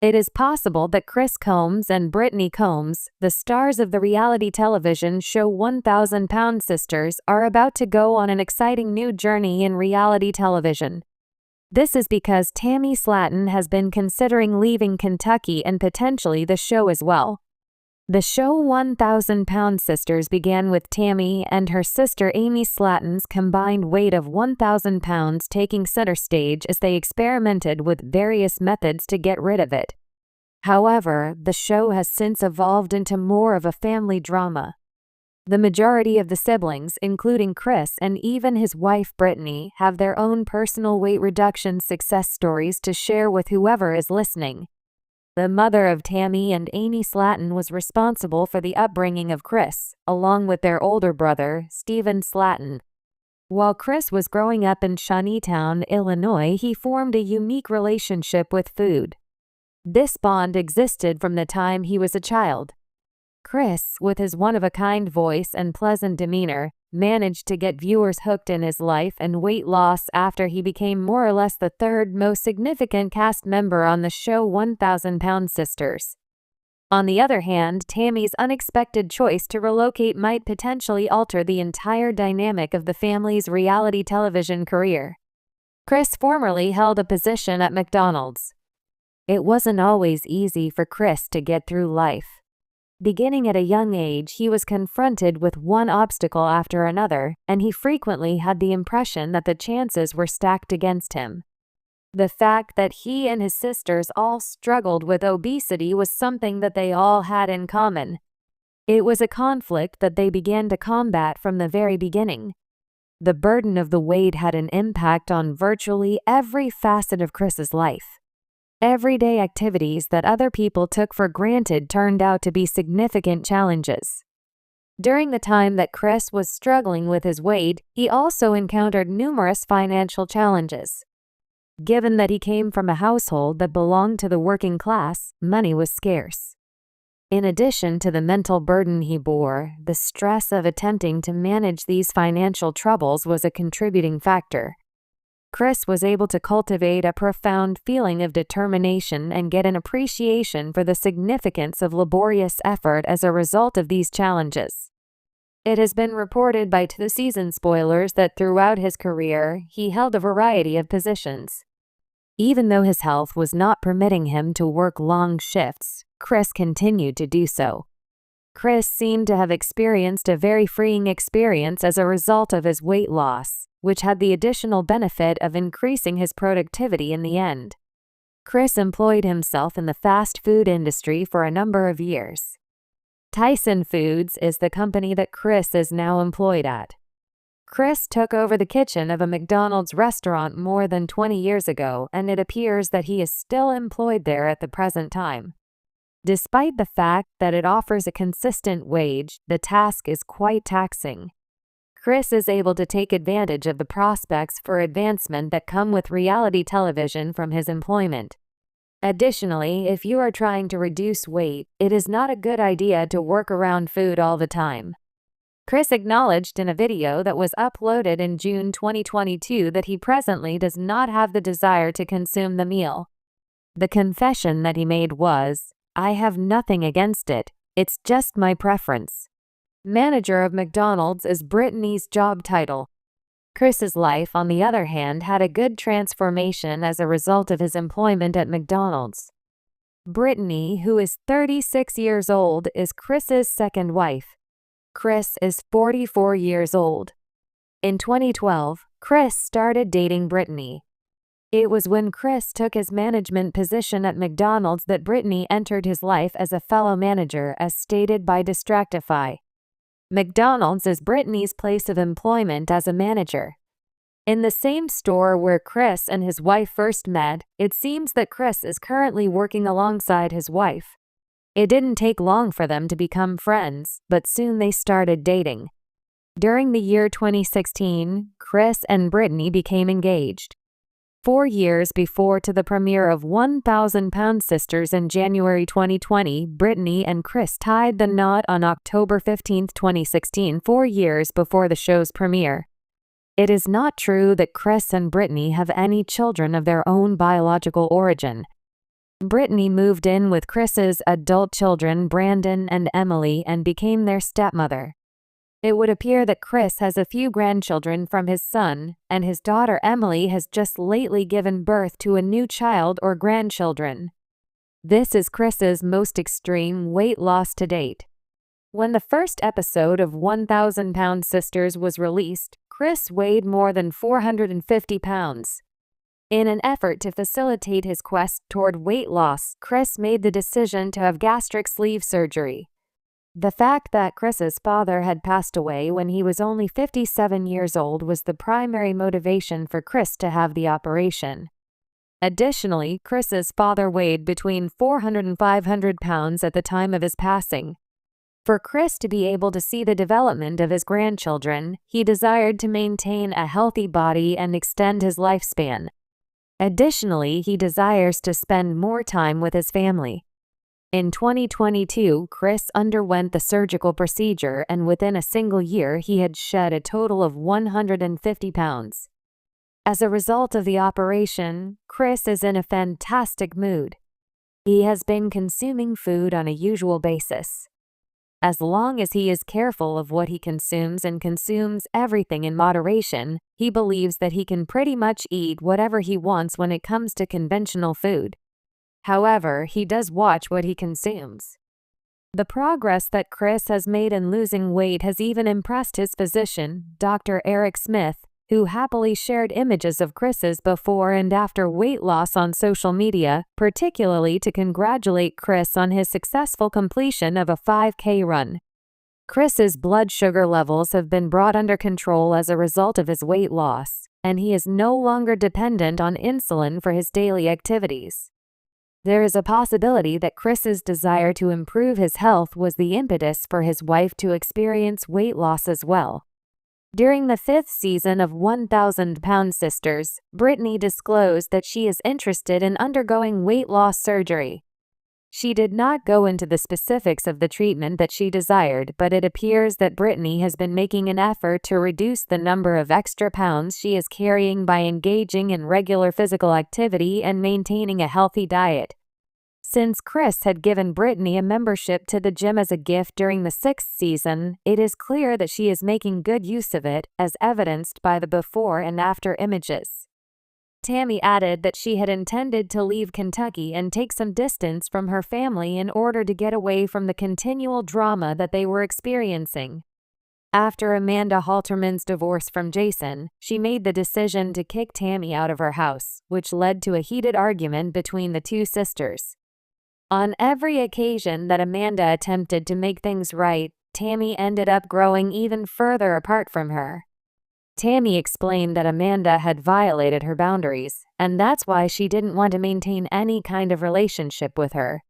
It is possible that Chris Combs and Brittany Combs, the stars of the reality television show 1,000-Pound Sisters, are about to go on an exciting new journey in reality television. This is because Tammy Slaton has been considering leaving Kentucky and potentially the show as well. The show 1,000-Pound Sisters began with Tammy and her sister Amy Slaton's combined weight of 1,000 pounds taking center stage as they experimented with various methods to get rid of it. However, the show has since evolved into more of a family drama. The majority of the siblings, including Chris and even his wife Brittany, have their own personal weight reduction success stories to share with whoever is listening. The mother of Tammy and Amy Slaton was responsible for the upbringing of Chris, along with their older brother, Stephen Slaton. While Chris was growing up in Shawneetown, Illinois, he formed a unique relationship with food. This bond existed from the time he was a child. Chris, with his one-of-a-kind voice and pleasant demeanor, managed to get viewers hooked in his life and weight loss after he became more or less the third most significant cast member on the show 1,000-Pound Sisters. On the other hand, Tammy's unexpected choice to relocate might potentially alter the entire dynamic of the family's reality television career. Chris formerly held a position at McDonald's. It wasn't always easy for Chris to get through life. Beginning at a young age, he was confronted with one obstacle after another, and he frequently had the impression that the chances were stacked against him. The fact that he and his sisters all struggled with obesity was something that they all had in common. It was a conflict that they began to combat from the very beginning. The burden of the weight had an impact on virtually every facet of Chris's life. Everyday activities that other people took for granted turned out to be significant challenges. During the time that Chris was struggling with his weight, he also encountered numerous financial challenges. Given that he came from a household that belonged to the working class, money was scarce. In addition to the mental burden he bore, the stress of attempting to manage these financial troubles was a contributing factor. Chris was able to cultivate a profound feeling of determination and get an appreciation for the significance of laborious effort as a result of these challenges. It has been reported by the season spoilers that throughout his career, he held a variety of positions. Even though his health was not permitting him to work long shifts, Chris continued to do so. Chris seemed to have experienced a very freeing experience as a result of his weight loss, which had the additional benefit of increasing his productivity in the end. Chris employed himself in the fast food industry for a number of years. Tyson Foods is the company that Chris is now employed at. Chris took over the kitchen of a McDonald's restaurant more than 20 years ago, and it appears that he is still employed there at the present time. Despite the fact that it offers a consistent wage, the task is quite taxing. Chris is able to take advantage of the prospects for advancement that come with reality television from his employment. Additionally, if you are trying to reduce weight, it is not a good idea to work around food all the time. Chris acknowledged in a video that was uploaded in June 2022 that he presently does not have the desire to consume the meal. The confession that he made was, "I have nothing against it, it's just my preference." Manager of McDonald's is Brittany's job title. Chris's life, on the other hand, had a good transformation as a result of his employment at McDonald's. Brittany, who is 36 years old, is Chris's second wife. Chris is 44 years old. In 2012, Chris started dating Brittany. It was when Chris took his management position at McDonald's that Brittany entered his life as a fellow manager, as stated by Distractify. McDonald's is Brittany's place of employment as a manager. In the same store where Chris and his wife first met, it seems that Chris is currently working alongside his wife. It didn't take long for them to become friends, but soon they started dating. During the year 2016, Chris and Brittany became engaged. 4 years before to the premiere of 1,000-Pound Sisters in January 2020, Brittany and Chris tied the knot on October 15, 2016, 4 years before the show's premiere. It is not true that Chris and Brittany have any children of their own biological origin. Brittany moved in with Chris's adult children Brandon and Emily and became their stepmother. It would appear that Chris has a few grandchildren from his son, and his daughter Emily has just lately given birth to a new child or grandchildren. This is Chris's most extreme weight loss to date. When the first episode of 1,000 Pound Sisters was released, Chris weighed more than 450 pounds. In an effort to facilitate his quest toward weight loss, Chris made the decision to have gastric sleeve surgery. The fact that Chris's father had passed away when he was only 57 years old was the primary motivation for Chris to have the operation. Additionally, Chris's father weighed between 400 and 500 pounds at the time of his passing. For Chris to be able to see the development of his grandchildren, he desired to maintain a healthy body and extend his lifespan. Additionally, he desires to spend more time with his family. In 2022, Chris underwent the surgical procedure, and within a single year he had shed a total of 150 pounds. As a result of the operation, Chris is in a fantastic mood. He has been consuming food on a usual basis. As long as he is careful of what he consumes and consumes everything in moderation, he believes that he can pretty much eat whatever he wants when it comes to conventional food. However, he does watch what he consumes. The progress that Chris has made in losing weight has even impressed his physician, Dr. Eric Smith, who happily shared images of Chris's before and after weight loss on social media, particularly to congratulate Chris on his successful completion of a 5K run. Chris's blood sugar levels have been brought under control as a result of his weight loss, and he is no longer dependent on insulin for his daily activities. There is a possibility that Chris's desire to improve his health was the impetus for his wife to experience weight loss as well. During the 5th season of 1,000 Pound Sisters, Brittany disclosed that she is interested in undergoing weight loss surgery. She did not go into the specifics of the treatment that she desired, but it appears that Brittany has been making an effort to reduce the number of extra pounds she is carrying by engaging in regular physical activity and maintaining a healthy diet. Since Chris had given Brittany a membership to the gym as a gift during the 6th season, it is clear that she is making good use of it, as evidenced by the before and after images. Tammy added that she had intended to leave Kentucky and take some distance from her family in order to get away from the continual drama that they were experiencing. After Amanda Halterman's divorce from Jason, she made the decision to kick Tammy out of her house, which led to a heated argument between the two sisters. On every occasion that Amanda attempted to make things right, Tammy ended up growing even further apart from her. Tammy explained that Amanda had violated her boundaries, and that's why she didn't want to maintain any kind of relationship with her.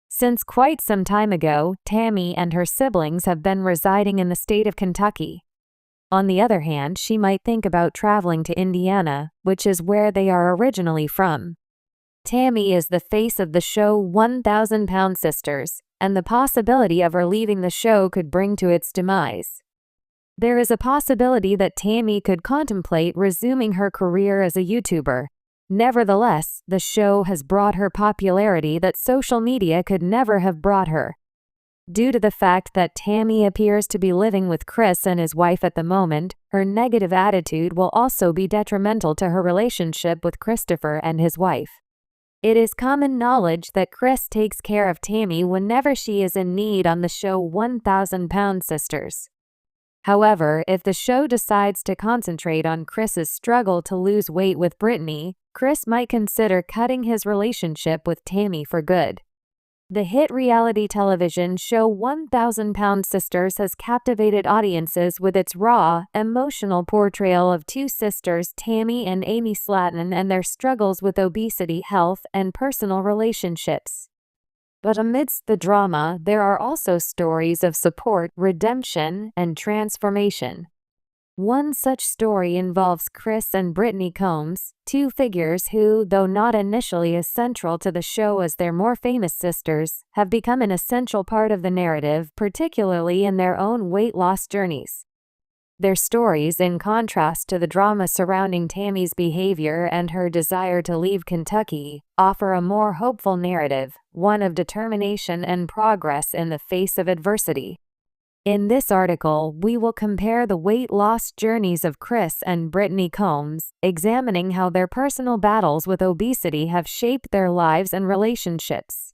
Since quite some time ago, Tammy and her siblings have been residing in the state of Kentucky. On the other hand, she might think about traveling to Indiana, which is where they are originally from. Tammy is the face of the show 1,000 Pound Sisters, and the possibility of her leaving the show could bring to its demise. There is a possibility that Tammy could contemplate resuming her career as a YouTuber. Nevertheless, the show has brought her popularity that social media could never have brought her. Due to the fact that Tammy appears to be living with Chris and his wife at the moment, her negative attitude will also be detrimental to her relationship with Christopher and his wife. It is common knowledge that Chris takes care of Tammy whenever she is in need on the show 1,000 Pound Sisters. However, if the show decides to concentrate on Chris's struggle to lose weight with Brittany, Chris might consider cutting his relationship with Tammy for good. The hit reality television show 1,000 Pound Sisters has captivated audiences with its raw, emotional portrayal of two sisters, Tammy and Amy Slatton, and their struggles with obesity, health, and personal relationships. But amidst the drama, there are also stories of support, redemption, and transformation. One such story involves Chris and Brittany Combs, two figures who, though not initially as central to the show as their more famous sisters, have become an essential part of the narrative, particularly in their own weight loss journeys. Their stories, in contrast to the drama surrounding Tammy's behavior and her desire to leave Kentucky, offer a more hopeful narrative, one of determination and progress in the face of adversity. In this article, we will compare the weight loss journeys of Chris and Brittany Combs, examining how their personal battles with obesity have shaped their lives and relationships.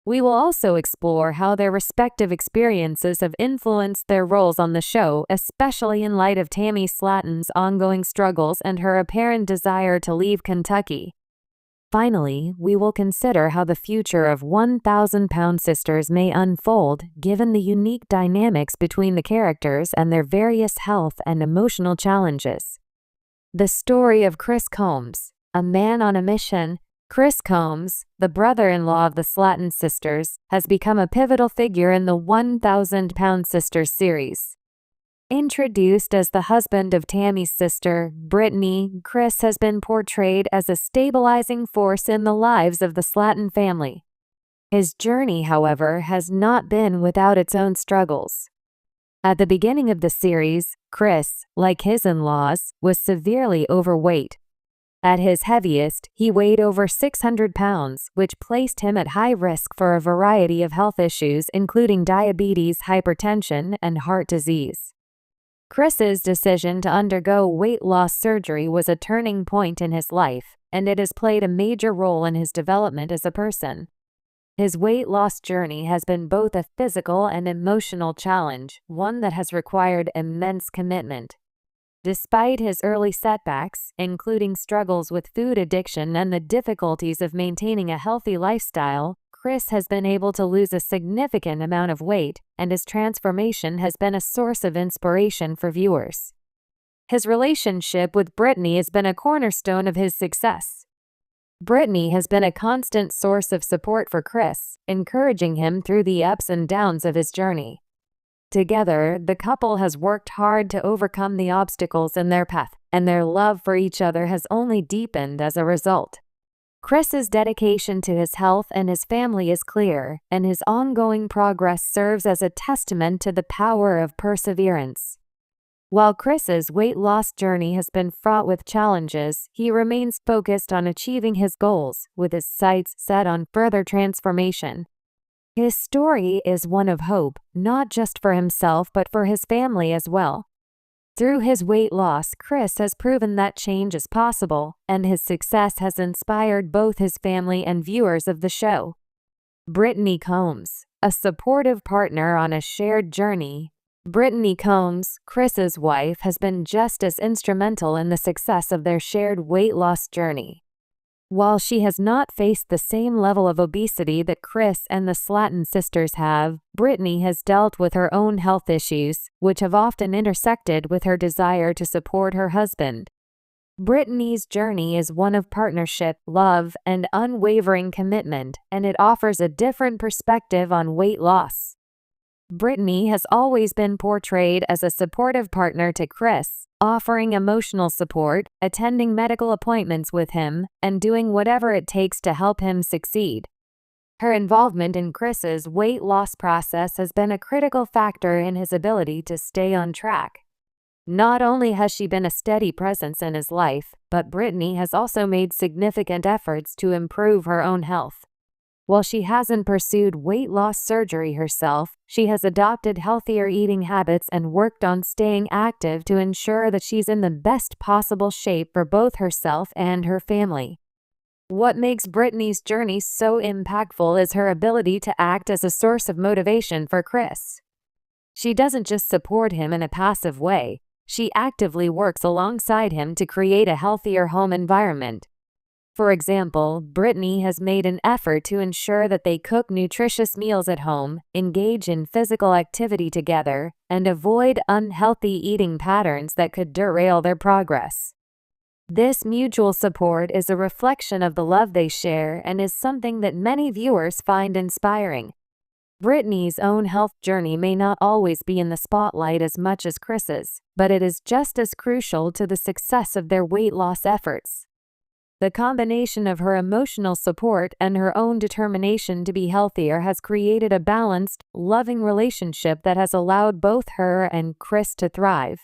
We will also explore how their respective experiences have influenced their roles on the show, especially in light of Tammy Slatton's ongoing struggles and her apparent desire to leave Kentucky. Finally, we will consider how the future of 1,000-pound sisters may unfold, given the unique dynamics between the characters and their various health and emotional challenges. The story of Chris Combs, a man on a mission. Chris Combs, the brother-in-law of the Slatton sisters, has become a pivotal figure in the 1,000-pound sisters series. Introduced as the husband of Tammy's sister, Brittany, Chris has been portrayed as a stabilizing force in the lives of the Slatton family. His journey, however, has not been without its own struggles. At the beginning of the series, Chris, like his in-laws, was severely overweight. At his heaviest, he weighed over 600 pounds, which placed him at high risk for a variety of health issues including diabetes, hypertension, and heart disease. Chris's decision to undergo weight loss surgery was a turning point in his life, and it has played a major role in his development as a person. His weight loss journey has been both a physical and emotional challenge, one that has required immense commitment. Despite his early setbacks, including struggles with food addiction and the difficulties of maintaining a healthy lifestyle, Chris has been able to lose a significant amount of weight, and his transformation has been a source of inspiration for viewers. His relationship with Brittany has been a cornerstone of his success. Brittany has been a constant source of support for Chris, encouraging him through the ups and downs of his journey. Together, the couple has worked hard to overcome the obstacles in their path, and their love for each other has only deepened as a result. Chris's dedication to his health and his family is clear, and his ongoing progress serves as a testament to the power of perseverance. While Chris's weight loss journey has been fraught with challenges, he remains focused on achieving his goals, with his sights set on further transformation. His story is one of hope, not just for himself but for his family as well. Through his weight loss, Chris has proven that change is possible, and his success has inspired both his family and viewers of the show. Brittany Combs, a supportive partner on a shared journey. Brittany Combs, Chris's wife, has been just as instrumental in the success of their shared weight loss journey. While she has not faced the same level of obesity that Chris and the Slatton sisters have, Brittany has dealt with her own health issues, which have often intersected with her desire to support her husband. Brittany's journey is one of partnership, love, and unwavering commitment, and it offers a different perspective on weight loss. Brittany has always been portrayed as a supportive partner to Chris, offering emotional support, attending medical appointments with him, and doing whatever it takes to help him succeed. Her involvement in Chris's weight loss process has been a critical factor in his ability to stay on track. Not only has she been a steady presence in his life, but Brittany has also made significant efforts to improve her own health. While she hasn't pursued weight loss surgery herself, she has adopted healthier eating habits and worked on staying active to ensure that she's in the best possible shape for both herself and her family. What makes Brittany's journey so impactful is her ability to act as a source of motivation for Chris. She doesn't just support him in a passive way, she actively works alongside him to create a healthier home environment. For example, Brittany has made an effort to ensure that they cook nutritious meals at home, engage in physical activity together, and avoid unhealthy eating patterns that could derail their progress. This mutual support is a reflection of the love they share and is something that many viewers find inspiring. Brittany's own health journey may not always be in the spotlight as much as Chris's, but it is just as crucial to the success of their weight loss efforts. The combination of her emotional support and her own determination to be healthier has created a balanced, loving relationship that has allowed both her and Chris to thrive.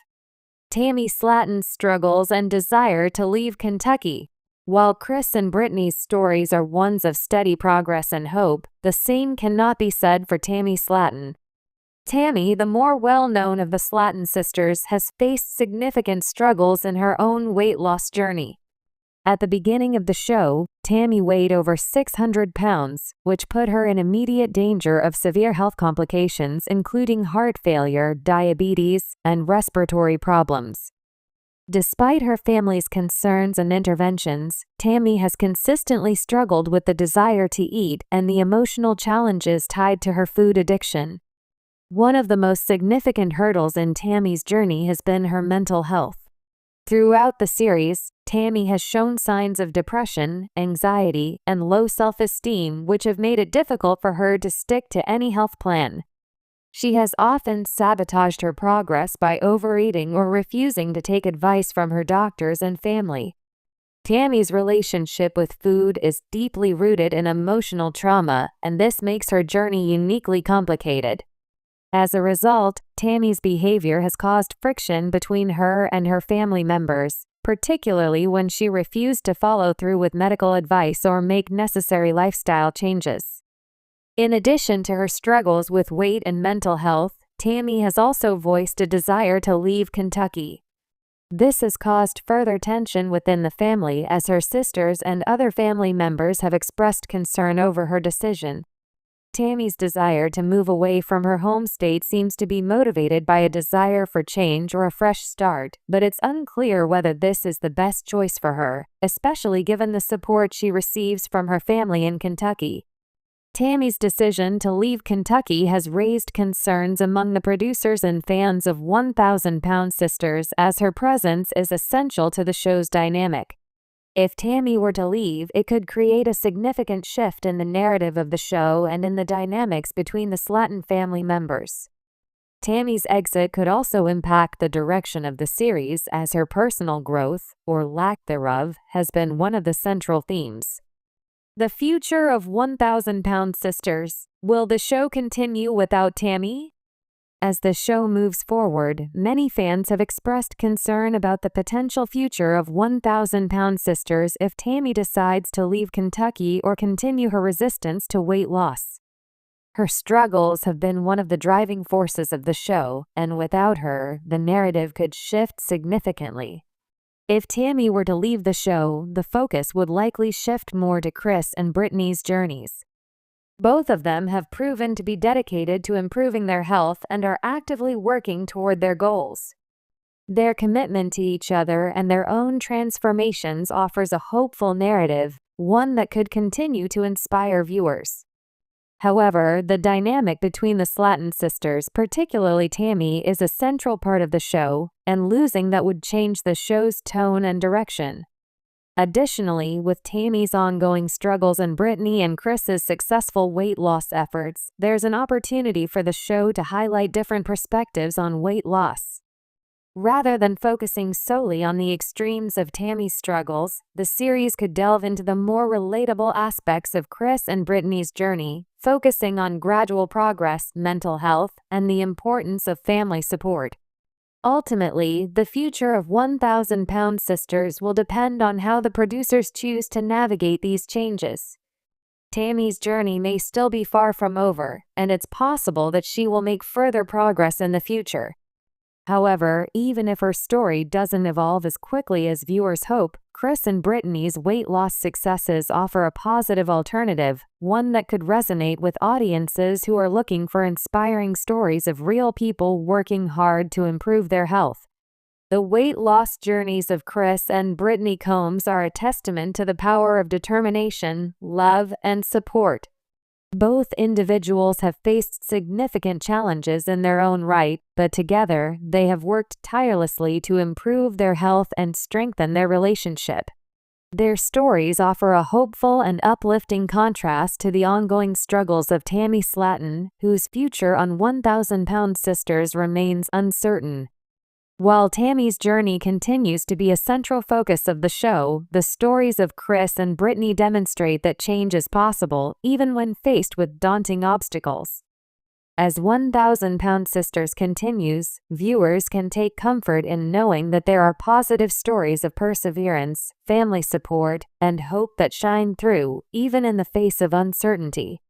Tammy Slatton's struggles and desire to leave Kentucky. While Chris and Brittany's stories are ones of steady progress and hope, the same cannot be said for Tammy Slatton. Tammy, the more well-known of the Slatton sisters, has faced significant struggles in her own weight loss journey. At the beginning of the show, Tammy weighed over 600 pounds, which put her in immediate danger of severe health complications including heart failure, diabetes, and respiratory problems. Despite her family's concerns and interventions, Tammy has consistently struggled with the desire to eat and the emotional challenges tied to her food addiction. One of the most significant hurdles in Tammy's journey has been her mental health. Throughout the series, Tammy has shown signs of depression, anxiety, and low self-esteem, which have made it difficult for her to stick to any health plan. She has often sabotaged her progress by overeating or refusing to take advice from her doctors and family. Tammy's relationship with food is deeply rooted in emotional trauma, and this makes her journey uniquely complicated. As a result, Tammy's behavior has caused friction between her and her family members, particularly when she refused to follow through with medical advice or make necessary lifestyle changes. In addition to her struggles with weight and mental health, Tammy has also voiced a desire to leave Kentucky. This has caused further tension within the family as her sisters and other family members have expressed concern over her decision. Tammy's desire to move away from her home state seems to be motivated by a desire for change or a fresh start, but it's unclear whether this is the best choice for her, especially given the support she receives from her family in Kentucky. Tammy's decision to leave Kentucky has raised concerns among the producers and fans of 1,000 Pound Sisters, as her presence is essential to the show's dynamic. If Tammy were to leave, it could create a significant shift in the narrative of the show and in the dynamics between the Slatton family members. Tammy's exit could also impact the direction of the series, as her personal growth, or lack thereof, has been one of the central themes. The future of 1,000 Pound Sisters. Will the show continue without Tammy? As the show moves forward, many fans have expressed concern about the potential future of 1,000 Pound Sisters if Tammy decides to leave Kentucky or continue her resistance to weight loss. Her struggles have been one of the driving forces of the show, and without her, the narrative could shift significantly. If Tammy were to leave the show, the focus would likely shift more to Chris and Brittany's journeys. Both of them have proven to be dedicated to improving their health and are actively working toward their goals. Their commitment to each other and their own transformations offers a hopeful narrative, one that could continue to inspire viewers. However, the dynamic between the Slatton sisters, particularly Tammy, is a central part of the show, and losing that would change the show's tone and direction. Additionally, with Tammy's ongoing struggles and Brittany and Chris's successful weight loss efforts, there's an opportunity for the show to highlight different perspectives on weight loss. Rather than focusing solely on the extremes of Tammy's struggles, the series could delve into the more relatable aspects of Chris and Brittany's journey, focusing on gradual progress, mental health, and the importance of family support. Ultimately, the future of 1,000 Pound Sisters will depend on how the producers choose to navigate these changes. Tammy's journey may still be far from over, and it's possible that she will make further progress in the future. However, even if her story doesn't evolve as quickly as viewers hope, Chris and Brittany's weight loss successes offer a positive alternative, one that could resonate with audiences who are looking for inspiring stories of real people working hard to improve their health. The weight loss journeys of Chris and Brittany Combs are a testament to the power of determination, love, and support. Both individuals have faced significant challenges in their own right, but together, they have worked tirelessly to improve their health and strengthen their relationship. Their stories offer a hopeful and uplifting contrast to the ongoing struggles of Tammy Slatton, whose future on 1,000 Pound Sisters remains uncertain. While Tammy's journey continues to be a central focus of the show, the stories of Chris and Brittany demonstrate that change is possible, even when faced with daunting obstacles. As 1,000-Pound Sisters continues, viewers can take comfort in knowing that there are positive stories of perseverance, family support, and hope that shine through, even in the face of uncertainty.